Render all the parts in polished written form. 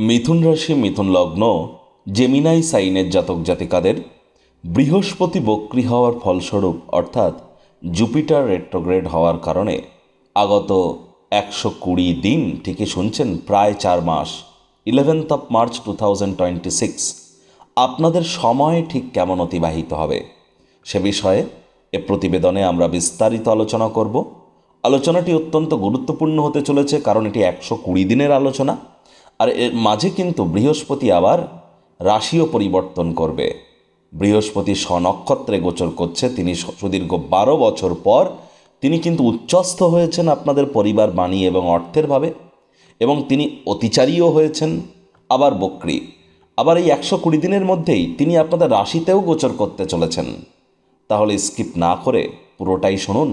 মিথুন রাশি মিথুন লগ্ন জেমিনাই সাইনের জাতক জাতিকাদের বৃহস্পতি বক্রী হওয়ার ফলস্বরূপ অর্থাৎ জুপিটার রেট্রোগ্রেড হওয়ার কারণে আগত 120 দিন, ঠিকই শুনছেন, প্রায় 4 মাস 11th মার্চ 2026 আপনাদের সময় ঠিক কেমন অতিবাহিত হবে সে বিষয়ে এ প্রতিবেদনে আমরা বিস্তারিত আলোচনা করব। আলোচনাটি অত্যন্ত গুরুত্বপূর্ণ হতে চলেছে, কারণ এটি 120 দিনের আলোচনা। আর এর মাঝে কিন্তু বৃহস্পতি আবার রাশিও পরিবর্তন করবে। বৃহস্পতি স্বনক্ষত্রে গোচর করছে। তিনি সুদীর্ঘ 12 বছর পর তিনি কিন্তু উচ্চস্থ হয়েছেন আপনাদের পরিবার, বাণী এবং অর্থের ভাবে, এবং তিনি অতিচারীও হয়েছেন, আবার বক্রী। আবার এই 120 দিনের মধ্যেই তিনি আপনাদের রাশিতেও গোচর করতে চলেছেন। তাহলে স্কিপ না করে পুরোটাই শুনুন,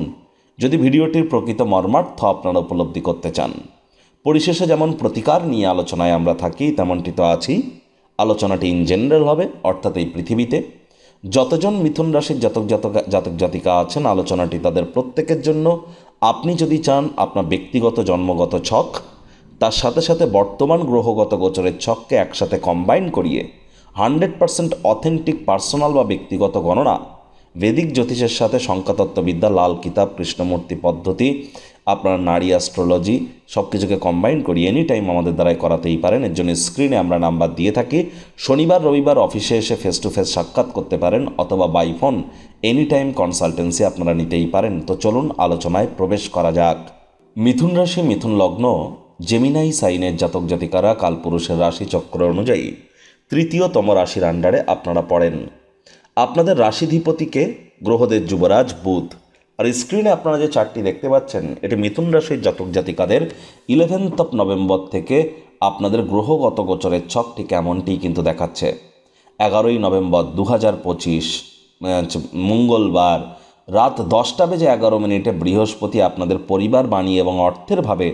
যদি ভিডিওটির প্রকৃত মর্মার্থ আপনারা উপলব্ধি করতে চান। পরিশেষে যেমন প্রতিকার নিয়ে আলোচনায় আমরা থাকি, তেমনটি তো আছি। আলোচনাটি ইন জেনারেল হবে, অর্থাৎ এই পৃথিবীতে যতজন মিথুন রাশির জাতক জাতিকা আছেন, আলোচনাটি তাদের প্রত্যেকের জন্য। আপনি যদি চান আপনার ব্যক্তিগত জন্মগত ছক, তার সাথে সাথে বর্তমান গ্রহগত গোচরের ছককে একসাথে কম্বাইন করিয়ে 100% অথেন্টিক পার্সোনাল বা ব্যক্তিগত গণনা, বেদিক জ্যোতিষের সাথে সংখ্যাতত্ত্ববিদ্যা, লাল কিতাব, কৃষ্ণমূর্তি পদ্ধতি, আপনার নারী অ্যাস্ট্রোলজি সব কিছুকে কম্বাইন করি এনি টাইম আমাদের দ্বারাই করাতেই পারেন। এর জন্য স্ক্রিনে আমরা নাম্বার দিয়ে থাকি। শনিবার রবিবার অফিসে এসে ফেস টু ফেস সাক্ষাৎ করতে পারেন, অথবা by phone any time consultancy আপনারা নিতেই পারেন। তো চলুন আলোচনায় প্রবেশ করা যাক। মিথুন রাশি মিথুন লগ্ন জেমিনাই সাইনের জাতক জাতিকারা কালপুরুষের রাশি চক্র অনুযায়ী তৃতীয়তম রাশির আন্ডারে আপনারা পড়েন। আপনাদের রাশিধিপতিকে গ্রহদের যুবরাজ বুধ। আর স্ক্রিনে আপনারা যে চার্টটি দেখতে পাচ্ছেন, এটি মিথুন রাশির জাতক জাতিকাদের 11th নভেম্বর থেকে আপনাদের গ্রহগত গোচরের ছকটি কেমনটি কিন্তু দেখাচ্ছে। 11ই নভেম্বর 2025 মঙ্গলবার রাত 10:11 বৃহস্পতি আপনাদের পরিবার, বাণী এবং অর্থের ভাবে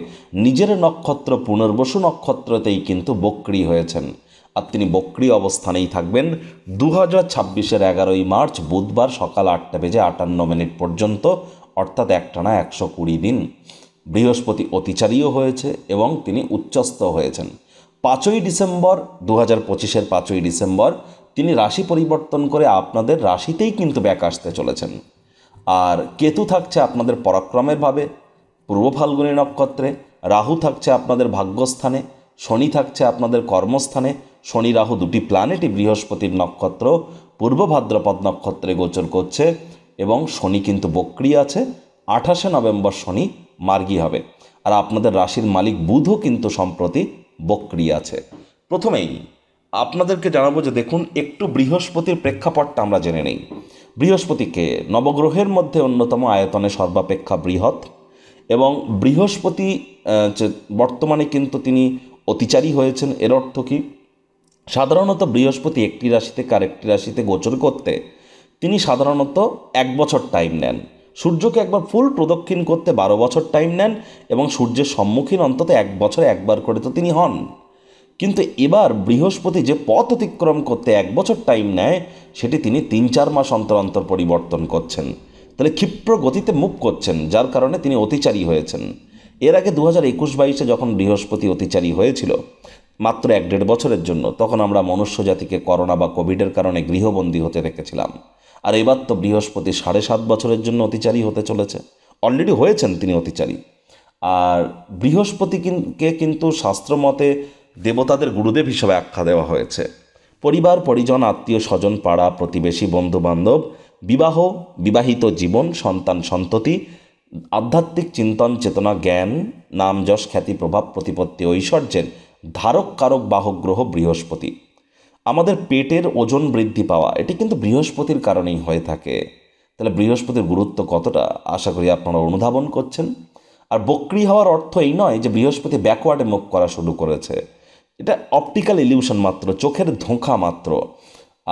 নিজের নক্ষত্র পুনর্বসু নক্ষত্রতেই কিন্তু বক্রী হয়েছেন। আর তিনি বক্রী অবস্থানেই থাকবেন 2026-এর 11ই মার্চ বুধবার সকাল 8:58 পর্যন্ত, অর্থাৎ একটানা 120 দিন। বৃহস্পতি অতিচারীও হয়েছে এবং তিনি উচ্চস্থ হয়েছেন। 5ই ডিসেম্বর 2025-এর 5ই ডিসেম্বর তিনি রাশি পরিবর্তন করে আপনাদের রাশিতেই কিন্তু ব্যাক আসতে চলেছেন। আর কেতু থাকছে আপনাদের পরাক্রমের ভাবে পূর্ব ফাল্গুনী নক্ষত্রে, রাহু থাকছে আপনাদের ভাগ্যস্থানে, শনি থাকছে আপনাদের কর্মস্থানে। শনি রাহু দুটি প্ল্যানেটই বৃহস্পতির নক্ষত্র পূর্ব ভাদ্রপদ নক্ষত্রে গোচর করছে, এবং শনি কিন্তু বক্রী আছে। 28শে নভেম্বর শনি মার্গী হবে। আর আপনাদের রাশির মালিক বুধও কিন্তু সম্প্রতি বক্রী আছে। প্রথমেই আপনাদেরকে জানাবো যে দেখুন, একটু বৃহস্পতির প্রেক্ষাপটটা আমরা জেনে নেই। বৃহস্পতিকে নবগ্রহের মধ্যে অন্যতম, আয়তনে সর্বাপেক্ষা বৃহৎ, এবং বৃহস্পতি বর্তমানে কিন্তু তিনি অতিচারী হয়েছেন। এর অর্থ কি? সাধারণত বৃহস্পতি একটি রাশি থেকে আরেকটি রাশিতে গোচর করতে তিনি সাধারণত 1 বছর টাইম নেন। সূর্যকে একবার ফুল প্রদক্ষিণ করতে 12 বছর টাইম নেন, এবং সূর্যের সম্মুখীন অন্তত 1 বছরে একবার করে তো তিনি হন। কিন্তু এবার বৃহস্পতি যে পথ অতিক্রম করতে 1 বছর টাইম নেয়, সেটি তিনি 3-4 মাস অন্তর অন্তর পরিবর্তন করছেন। তাহলে ক্ষিপ্র গতিতে মুভ করছেন, যার কারণে তিনি অতিচারী হয়েছেন। এর আগে 2021-22-এ যখন বৃহস্পতি অতিচারী হয়েছিল মাত্র 1-1.5 বছরের জন্য, তখন আমরা মনুষ্য জাতিকে করোনা বা কোভিডের কারণে গৃহবন্দী হতে দেখেছিলাম। আর এবার তো বৃহস্পতি 7.5 বছরের জন্য অতিচারী হতে চলেছে। অলরেডি হয়েছেন তিনি অতিচারী। আর বৃহস্পতিকে কিন্তু শাস্ত্রমতে দেবতাদের গুরুদেব হিসেবে আখ্যা দেওয়া হয়েছে। পরিবার পরিজন, আত্মীয় স্বজন, পাড়া প্রতিবেশী, বন্ধুবান্ধব, বিবাহ, বিবাহিত জীবন, সন্তান সন্ততি, আধ্যাত্মিক চিন্তন চেতনা, জ্ঞান, নাম যশ খ্যাতি প্রভাব প্রতিপত্তি ঐশ্বর্যের ধারক কারক বাহক গ্রহ বৃহস্পতি। আমাদের পেটের ওজন বৃদ্ধি পাওয়া, এটি কিন্তু বৃহস্পতির কারণেই হয়ে থাকে। তাহলে বৃহস্পতির গুরুত্ব কতটা আশা করি আপনারা অনুধাবন করছেন। আর বক্রী হওয়ার অর্থ এই নয় যে বৃহস্পতি ব্যাকওয়ার্ডে মুভ করা শুরু করেছে। এটা অপটিক্যাল ইলিউশন মাত্র, চোখের ধোঁকা মাত্র।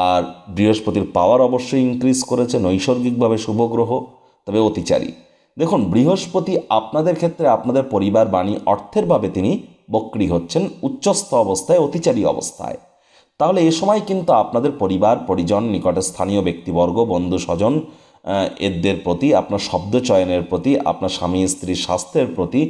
আর বৃহস্পতির পাওয়ার অবশ্যই ইনক্রিজ করেছে, নৈসর্গিকভাবে শুভ গ্রহ, তবে অতিচারী। দেখুন, বৃহস্পতি আপনাদের ক্ষেত্রে আপনাদের পরিবার, বাণী, অর্থের ভাবে তিনি বক্রী হচ্ছেন উচ্চস্থ অবস্থায়, অতিচারী অবস্থায়। তাহলে এ সময় কিন্তু আপনাদের পরিবার পরিজন, নিকটে স্থানীয় ব্যক্তিবর্গ, বন্ধু স্বজন, এদের প্রতি, আপনার শব্দ চয়নের প্রতি, আপনার স্বামী স্ত্রীর স্বাস্থ্যের প্রতি,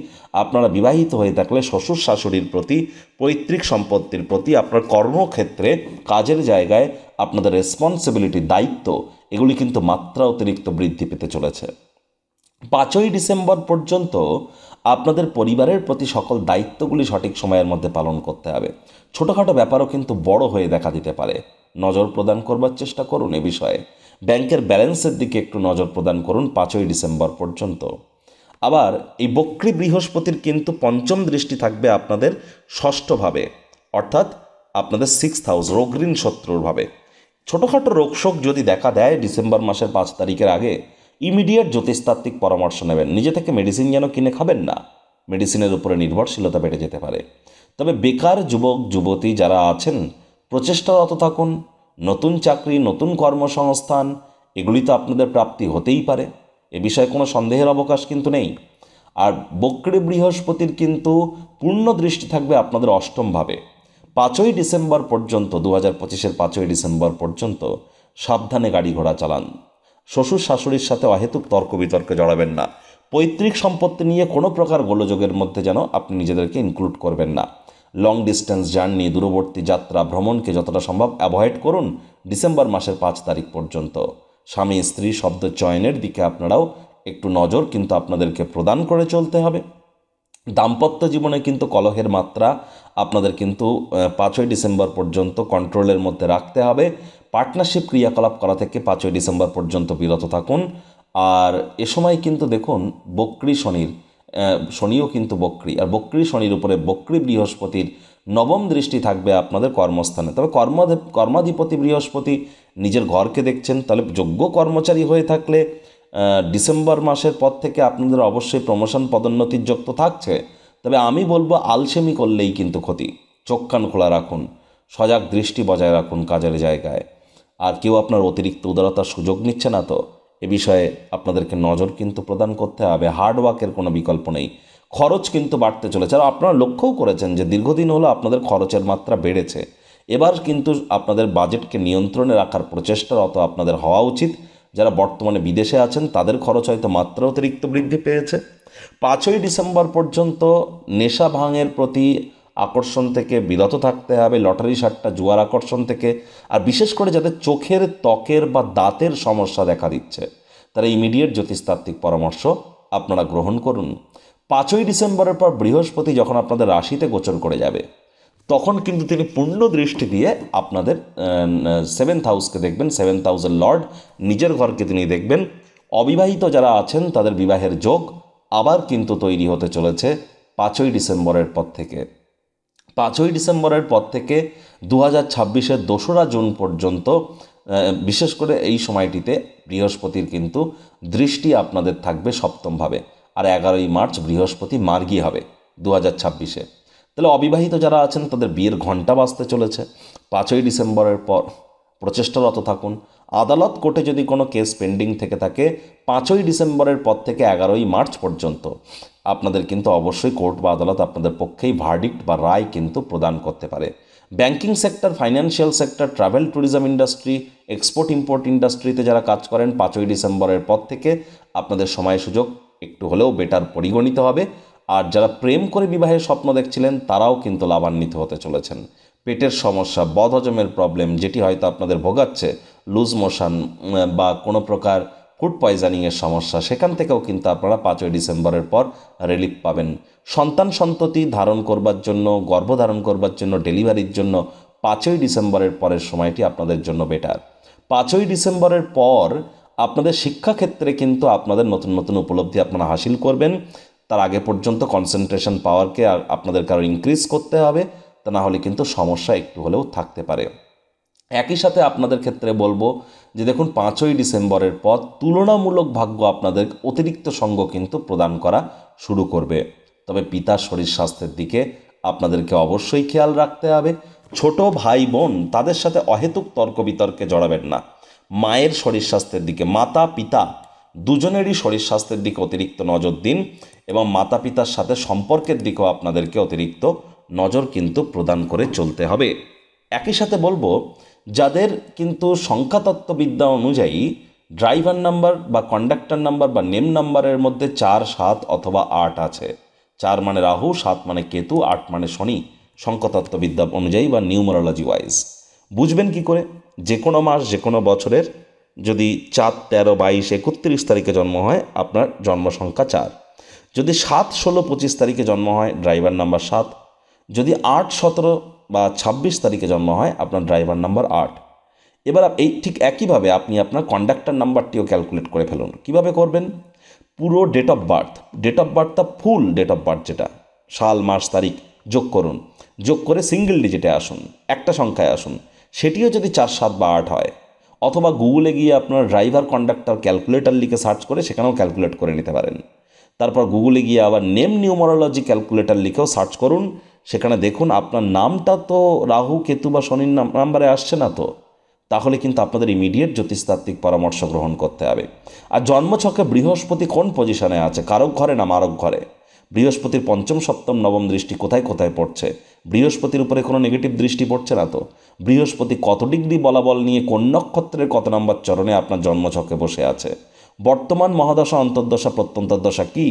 আপনারা বিবাহিত হয়ে থাকলে শ্বশুর শাশুড়ির প্রতি, পৈতৃক সম্পত্তির প্রতি, আপনার কর্মক্ষেত্রে, কাজের জায়গায় আপনাদের রেসপন্সিবিলিটি, দায়িত্ব, এগুলি কিন্তু মাত্রা অতিরিক্ত বৃদ্ধি পেতে চলেছে। 5ই ডিসেম্বর পর্যন্ত আপনাদের পরিবারের প্রতি সকল দায়িত্বগুলি সঠিক সময়ের মধ্যে পালন করতে হবে। ছোটোখাটো ব্যাপারও কিন্তু বড় হয়ে দেখা দিতে পারে, নজর প্রদান করবার চেষ্টা করুন এ বিষয়ে। ব্যাংকের ব্যালেন্সের দিকে একটু নজর প্রদান করুন 5ই ডিসেম্বর পর্যন্ত। আবার এই বক্রী বৃহস্পতির কিন্তু পঞ্চম দৃষ্টি থাকবে আপনাদের ষষ্ঠভাবে, অর্থাৎ আপনাদের 6th হাউস, রোগঋণ শত্রুর ভাবে। ছোটোখাটো রোগশোক যদি দেখা দেয় ডিসেম্বর মাসের 5 তারিখের আগে, ইমিডিয়েট জ্যোতিষতাত্ত্বিক পরামর্শ নেবেন। নিজে থেকে মেডিসিন যেন কিনে খাবেন না, মেডিসিনের উপরে নির্ভরশীলতা বেড়ে যেতে পারে। তবে বেকার যুবক যুবতী যারা আছেন, প্রচেষ্টারত থাকুন। নতুন চাকরি, নতুন কর্মসংস্থান, এগুলি তো আপনাদের প্রাপ্তি হতেই পারে, এ বিষয়ে কোনো সন্দেহের অবকাশ কিন্তু নেই। আর বক্রী বৃহস্পতির কিন্তু পূর্ণ দৃষ্টি থাকবে আপনাদের অষ্টমভাবে। 5ই ডিসেম্বর পর্যন্ত, 2025-এর 5ই ডিসেম্বর পর্যন্ত সাবধানে গাড়ি ঘোড়া চালান। শ্বশুর শাশুড়ির সাথে অহেতুক তর্ক বিতর্কে জড়াবেন না। পৈতৃক সম্পত্তি নিয়ে কোনো প্রকার গোলযোগের মধ্যে যেন আপনি নিজেদেরকে ইনক্লুড করবেন না। লং ডিস্টেন্স জার্নি, দূরবর্তী যাত্রা, ভ্রমণকে যতটা সম্ভব অ্যাভয়েড করুন ডিসেম্বর মাসের 5 তারিখ পর্যন্ত। স্বামী স্ত্রী শব্দ চয়নের দিকে আপনারাও একটু নজর কিন্তু আপনাদেরকে প্রদান করে চলতে হবে। দাম্পত্য জীবনে কিন্তু কলহের মাত্রা আপনাদের কিন্তু 5ই ডিসেম্বর পর্যন্ত কন্ট্রোলের মধ্যে রাখতে হবে। পার্টনারশিপ ক্রিয়াকলাপ করা থেকে 5ই ডিসেম্বর পর্যন্ত বিরত থাকুন। আর এ সময় কিন্তু দেখুন বক্রী শনির, শনিও কিন্তু বক্রী, আর বক্রী শনির উপরে বক্রী বৃহস্পতির নবম দৃষ্টি থাকবে আপনাদের কর্মস্থানে। তবে কর্মাধিপতি বৃহস্পতি নিজের ঘরকে দেখছেন, তাহলে যোগ্য কর্মচারী হয়ে থাকলে ডিসেম্বর মাসের পর থেকে আপনাদের অবশ্যই প্রমোশন পদোন্নতির যোগ তো থাকছে। তবে আমি বলবো আলসেমি করলেই কিন্তু ক্ষতি। চোখ কান খোলা রাখুন, সজাগ দৃষ্টি বজায় রাখুন কাজের জায়গায়। আর কেউ আপনার অতিরিক্ত উদারতার সুযোগ নিচ্ছে না তো, এ বিষয়ে আপনাদেরকে নজর কিন্তু প্রদান করতে হবে। হার্ডওয়ার্কের কোনো বিকল্প নেই। খরচ কিন্তু বাড়তে চলেছে, আর আপনারা লক্ষ্যও করেছেন যে দীর্ঘদিন হলো আপনাদের খরচের মাত্রা বেড়েছে। এবার কিন্তু আপনাদের বাজেটকে নিয়ন্ত্রণে রাখার প্রচেষ্টারত আপনাদের হওয়া উচিত। যারা বর্তমানে বিদেশে আছেন তাদের খরচ হয়তো মাত্রা অতিরিক্ত বৃদ্ধি পেয়েছে। 5ই ডিসেম্বর পর্যন্ত নেশা ভাঙের প্রতি আকর্ষণ থেকে বিরত থাকতে হবে, লটারি সাট্টা জুয়ার আকর্ষণ থেকে। আর বিশেষ করে যাদের চোখের, ত্বকের বা দাঁতের সমস্যা দেখা দিচ্ছে, তারা ইমিডিয়েট জ্যোতিষতাত্ত্বিক পরামর্শ আপনারা গ্রহণ করুন। 5ই ডিসেম্বরের পর বৃহস্পতি যখন আপনাদের রাশিতে গোচর করে যাবে, তখন কিন্তু তিনি পূর্ণ দৃষ্টি দিয়ে আপনাদের 7th হাউসকে দেখবেন। 7th হাউসের লর্ড, নিজের ঘরকে তিনি দেখবেন। অবিবাহিত যারা আছেন তাদের বিবাহের যোগ আবার কিন্তু তৈরি হতে চলেছে 5ই ডিসেম্বরের পর থেকে। 5ই ডিসেম্বরের পর থেকে 2026-এর 2রা জুন পর্যন্ত, বিশেষ করে এই সময়টিতে বৃহস্পতির কিন্তু দৃষ্টি আপনাদের থাকবে সপ্তমভাবে। আর 11ই মার্চ বৃহস্পতি মার্গী হবে 2026-এ। তাহলে অবিবাহিত যারা আছেন তাদের বিয়ের ঘণ্টা বাজতে চলেছে। 5ই ডিসেম্বরের পর প্রচেষ্টারত থাকুন। আদালত কোর্টে যদি কোনো কেস পেন্ডিং থেকে থাকে, 5ই ডিসেম্বরের পর থেকে 11ই মার্চ পর্যন্ত আপনাদের কিন্তু অবশ্যই কোর্ট বা আদালত আপনাদের পক্ষেই ভার্ডিক্ট বা রায় কিন্তু প্রদান করতে পারে। Banking sector, financial sector, travel tourism industry, export import ইন্ডাস্ট্রিতে যারা কাজ করেন, 5ই ডিসেম্বরের পর থেকে আপনাদের সময় সুযোগ একটু হলেও বেটার পরিগণিত হবে। আর যারা প্রেম করে বিবাহের স্বপ্ন দেখছিলেন তারাও কিন্তু লাভান্বিত হতে চলেছেন। পেটের সমস্যা, বদহজমের প্রবলেম যেটি হয়তো আপনাদের ভোগাচ্ছে, লুজ মোশন বা কোনো প্রকার ফুড পয়জনিংয়ের সমস্যা, সেখান থেকেও কিন্তু আপনারা 5ই ডিসেম্বরের পর রিলিফ পাবেন। সন্তান সন্ততি ধারণ করবার জন্য, গর্ভধারণ করবার জন্য, ডেলিভারির জন্য 5ই ডিসেম্বরের পরের সময়টি আপনাদের জন্য বেটার। 5ই ডিসেম্বরের পর আপনাদের শিক্ষাক্ষেত্রে কিন্তু আপনাদের নতুন নতুন উপলব্ধি আপনারা হাসিল করবেন। তার আগে পর্যন্ত কনসেন্ট্রেশন পাওয়ারকে আপনাদের কারো ইনক্রিজ করতে হবে, তা না হলে কিন্তু সমস্যা একটু হলেও থাকতে পারে। একই সাথে আপনাদের ক্ষেত্রে বলবো যে দেখুন 5ই ডিসেম্বরের পর তুলনামূলক ভাগ্য আপনাদের অতিরিক্ত সঙ্গ কিন্তু প্রদান করা শুরু করবে। তবে পিতার শরীর স্বাস্থ্যের দিকে আপনাদেরকে অবশ্যই খেয়াল রাখতে হবে। ছোট ভাই বোন তাদের সাথে অহেতুক তর্ক বিতর্কে জড়াবেন না। মায়ের শরীর স্বাস্থ্যের দিকে, মাতা পিতা দুজনেরই শরীর স্বাস্থ্যের দিকে অতিরিক্ত নজর দিন, এবং মাতা পিতার সাথে সম্পর্কের দিকেও আপনাদেরকে অতিরিক্ত নজর কিন্তু প্রদান করে চলতে হবে। একই সাথে বলবো যাদের কিন্তু সংখ্যাতত্ত্ববিদ্যা অনুযায়ী ড্রাইভার নাম্বার বা কন্ডাক্টর নাম্বার বা নেম নাম্বারের মধ্যে 4, 7 অথবা 8 আছে। 4 মানে রাহু, 7 মানে কেতু, 8 মানে শনি, সংখ্যাতত্ত্ববিদ্যা অনুযায়ী বা নিউমারোলজি ওয়াইজ। বুঝবেন কি করে? যে কোনো মাস, যে কোনো বছরের যদি 4, 13, 22, 31 তারিখে জন্ম হয় আপনার জন্ম সংখ্যা 4। যদি 7, 16, 25 তারিখে জন্ম হয় ড্রাইভার নাম্বার 7। যদি 8, 17 বা 26 তারিখে জন্ম হয় আপনার ড্রাইভার নাম্বার 8। এবার এই ঠিক একইভাবে আপনি আপনার কন্ডাক্টর নাম্বারটিও ক্যালকুলেট করে ফেলুন। কিভাবে করবেন? পুরো ডেট অফ বার্থটা ফুল ডেট অফ বার্থ, যেটা সাল, মাস, তারিখ যোগ করুন। যোগ করে সিঙ্গেল ডিজিটে আসুন, একটা সংখ্যায় আসুন। সেটিও যদি 4, 7 বা 8 হয়, অথবা গুগলে গিয়ে আপনার ড্রাইভার কন্ডাক্টর ক্যালকুলেটর লিখে সার্চ করে সেখানেও ক্যালকুলেট করে নিতে পারেন। তারপর গুগলে গিয়ে আবার নেম নিউমারোলজি ক্যালকুলেটর লিখেও সার্চ করুন। সেখানে দেখুন আপনার নামটা তো রাহু, কেতু বা শনির নাম্বারে আসছে না, তো তাহলে কিন্তু আপনাদের ইমিডিয়েট জ্যোতিষতাত্ত্বিক পরামর্শ গ্রহণ করতে হবে। আর জন্মছকে বৃহস্পতি কোন পজিশনে আছে, কারক ঘরে না মারক ঘরে? বৃহস্পতির পঞ্চম, সপ্তম, নবম দৃষ্টি কোথায় কোথায় পড়ছে? বৃহস্পতির উপরে কোনো নেগেটিভ দৃষ্টি পড়ছে না তো? বৃহস্পতি কত ডিগ্রি বলাবল নিয়ে কোন নক্ষত্রের কত নম্বর চরণে আপনার জন্মছকে বসে আছে? বর্তমান মহাদশা, অন্তর্দশা, প্রত্যন্তর্দশা কী?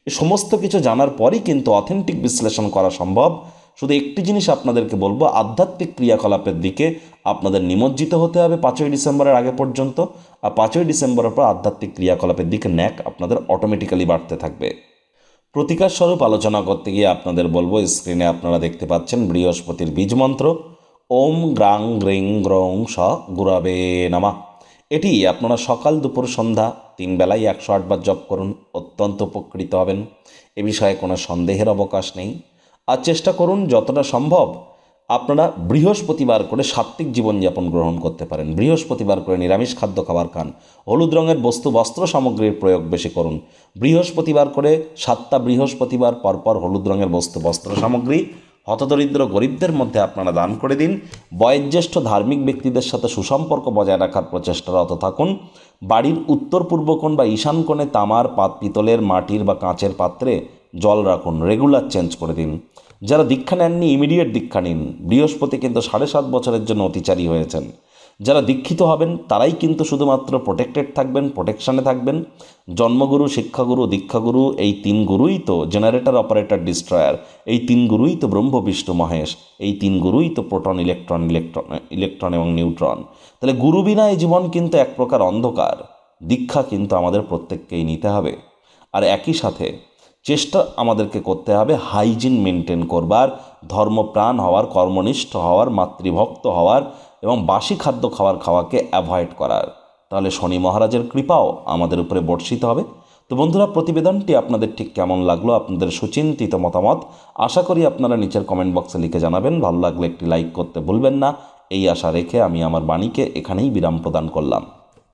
এ সমস্ত কিছু জানার পরই কিন্তু অথেন্টিক বিশ্লেষণ করা সম্ভব। শুধু একটি জিনিস আপনাদেরকে বলবো, আধ্যাত্মিক ক্রিয়াকলাপের দিকে আপনাদের নিমজ্জিত হতে হবে 5ই ডিসেম্বরের আগে পর্যন্ত। আর 5ই ডিসেম্বরের পর আধ্যাত্মিক ক্রিয়াকলাপের দিকে ন্যাক আপনাদের অটোমেটিক্যালি বাড়তে থাকবে। প্রতিকার স্বরূপ আলোচনা করতে গিয়ে আপনাদের বলবো, স্ক্রিনে আপনারা দেখতে পাচ্ছেন বৃহস্পতির বীজ মন্ত্র ওম গ্রাং গ্রিং গ্রং স গুরাবে নামা। এটি আপনারা সকাল, দুপুর, সন্ধ্যা 3 বেলায় 108 বার জপ করুন, অত্যন্ত উপকৃত হবেন। এ বিষয়ে কোনো সন্দেহের অবকাশ নেই। আর চেষ্টা করুন যতটা সম্ভব আপনারা বৃহস্পতিবার করে সাত্ত্বিক জীবনযাপন গ্রহণ করতে পারেন। বৃহস্পতিবার করে নিরামিষ খাদ্য খাবার খান। হলুদ রঙের বস্তু, বস্ত্র সামগ্রীর প্রয়োগ বেশি করুন। বৃহস্পতিবার করে 7টা বৃহস্পতিবার পরপর হলুদ রঙের বস্তু, বস্ত্র সামগ্রী হতদরিদ্র গরিবদের মধ্যে আপনারা দান করে দিন। বয়োজ্যেষ্ঠ ধার্মিক ব্যক্তিদের সাথে সুসম্পর্ক বজায় রাখার প্রচেষ্টারত থাকুন। বাড়ির উত্তর পূর্ব কোণ বা ঈশান কোণে তামার, পিতলের, মাটির বা কাঁচের পাত্রে জল রাখুন। রেগুলার চেঞ্জ করে দিন। যারা দীক্ষা নেননি ইমিডিয়েট দীক্ষা নিন। বৃহস্পতি কিন্তু 7.5 বছরের জন্য অতিচারী হয়েছেন। যারা দীক্ষিত হবেন তারাই কিন্তু শুধুমাত্র প্রোটেক্টেড থাকবেন, প্রোটেকশানে থাকবেন। জন্মগুরু, শিক্ষাগুরু, দীক্ষাগুরু, এই 3 গুরুই তো জেনারেটর, অপারেটর, ডিস্ট্রয়ার। এই 3 গুরুই তো ব্রহ্ম, বিষ্ণু, মহেশ। এই 3 গুরুই তো প্রোটন, ইলেকট্রন এবং নিউট্রন। তাহলে গুরু বিনা এই জীবন কিন্তু এক প্রকার অন্ধকার। দীক্ষা কিন্তু আমাদের প্রত্যেককেই নিতে হবে। আর একই সাথে চেষ্টা আমাদেরকে করতে হবে হাইজিন মেনটেন করবার, ধর্মপ্রাণ হওয়ার, কর্মনিষ্ঠ হওয়ার, মাতৃভক্ত হওয়ার এবং বাসি খাদ্য খাওয়াকে অ্যাভয়েড করার। তাহলে শনি মহারাজের কৃপাও আমাদের উপরে বর্ষিত হবে। তো বন্ধুরা, প্রতিবেদনটি আপনাদের ঠিক কেমন লাগলো, আপনাদের সুচিন্তিত মতামত আশা করি আপনারা নিচের কমেন্ট বক্সে লিখে জানাবেন। ভালো লাগলে একটি লাইক করতে ভুলবেন না। এই আশা রেখে আমি আমার বাণীকে এখানেই বিরাম প্রদান করলাম।